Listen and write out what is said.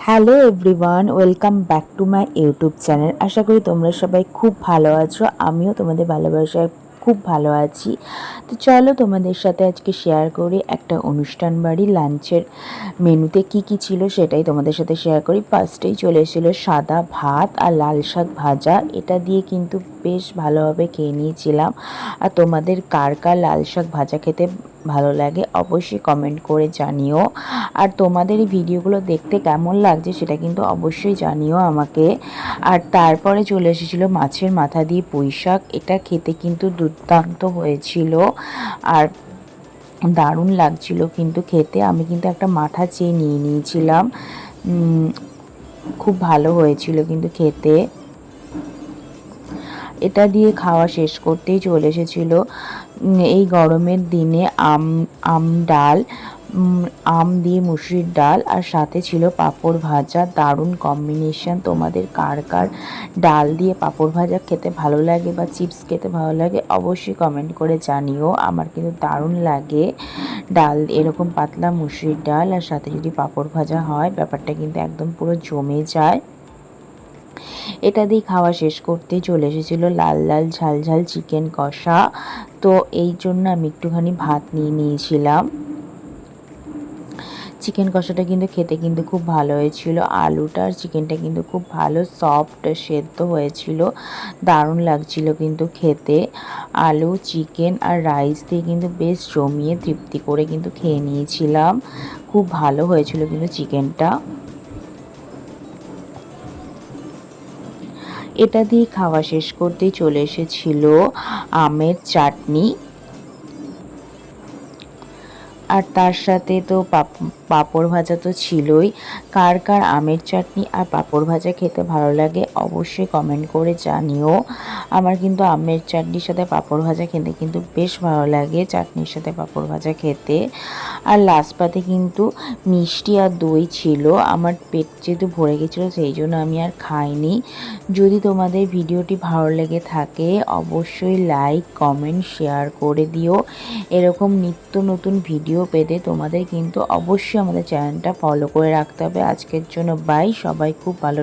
Hello everyone, welcome back to my YouTube channel. আশা করি তোমরা সবাই খুব ভালো আছো। আমিও তোমাদের ভালোবাসায় খুব ভালো আছি। তো চলো তোমাদের সাথে আজকে শেয়ার করি একটা অনুষ্ঠান বাড়ি লাঞ্চের মেনুতে কি কি ছিল সেটাই তোমাদের সাথে শেয়ার করি। ফার্স্টেই চলে এসেছিলো সাদা ভাত আর লাল শাক ভাজা। এটা দিয়ে কিন্তু বেশ ভালোভাবে খেয়ে নিয়েছিলাম। আর তোমাদের কার কার লাল শাক ভাজা খেতে ভালো লাগে অবশ্যই কমেন্ট করে জানিও। আর তোমাদের এই ভিডিওগুলো দেখতে কেমন লাগছে সেটা কিন্তু অবশ্যই জানিও আমাকে। আর তারপরে চলে এসেছিলো মাছের মাথা দিয়ে পুঁই শাক। এটা খেতে কিন্তু দুর্দান্ত হয়েছিল আর দারুণ লাগছিল কিন্তু খেতে। আমি কিন্তু একটা মাথা চেয়ে নিয়ে নিয়েছিলাম, খুব ভালো হয়েছিল কিন্তু খেতে। এটা দিয়ে খাওয়া শেষ করতেই চলে এসেছিলো এই গরমের দিনে আম ডাল, আম দিয়ে মুসুরির ডাল, আর সাথে ছিল পাঁপড় ভাজা। দারুণ কম্বিনেশন। তোমাদের কার কার ডাল দিয়ে পাঁপড় ভাজা খেতে ভালো লাগে বা চিপস খেতে ভালো লাগে অবশ্যই কমেন্ট করে জানিও। আমার কিন্তু দারুণ লাগে ডাল, এরকম পাতলা মুসুরির ডাল আর সাথে যদি পাঁপড় ভাজা হয় ব্যাপারটা কিন্তু একদম পুরো জমে যায়। এটা দিয়ে খাওয়া শেষ করতেই চলে এসেছিলো লাল লাল ঝাল ঝাল চিকেন কষা। তো এই জন্য আমি একটুখানি ভাত নিয়ে নিয়েছিলাম। চিকেন কষাটা কিন্তু খেতে কিন্তু খুব ভালো হয়েছিল। আলুটা আর চিকেনটা কিন্তু খুব ভালো সফট সেদ্ধ হয়েছিল, দারুণ লাগছিল কিন্তু খেতে। আলু, চিকেন আর রাইস দিয়ে কিন্তু বেশ জমিয়ে তৃপ্তি করে কিন্তু খেয়ে নিয়েছিলাম। খুব ভালো হয়েছিল কিন্তু চিকেনটা। এটা দিয়ে খাওয়া শেষ করতেই চলে এসেছিল আমের চাটনি। আর তার সাথে তো পাঁপড় ভাজা তো ছিলই। কার কার আমের চাটনি আর পাঁপড় ভাজা খেতে ভালো লাগে অবশ্যই কমেন্ট করে জানিও। আমার কিন্তু আমের চাটনির সাথে পাঁপড় ভাজা খেতে কিন্তু বেশ ভালো লাগে, চাটনির সাথে পাঁপড় ভাজা খেতে। আর লাস্ট পাতে কিন্তু মিষ্টি আর দই ছিল। আমার পেট যেহেতু ভরে গেছিলো সেই জন্য আমি আর খাইনি। যদি তোমাদের ভিডিওটি ভালো লেগে থাকে অবশ্যই লাইক, কমেন্ট, শেয়ার করে দিও। এরকম নিত্য নতুন ভিডিও পেতে তোমাদের কিন্তু অবশ্যই আমাদের চ্যানেলটা ফলো করে রাখতে হবে। আজকের জন্য বাই, সবাই খুব ভালো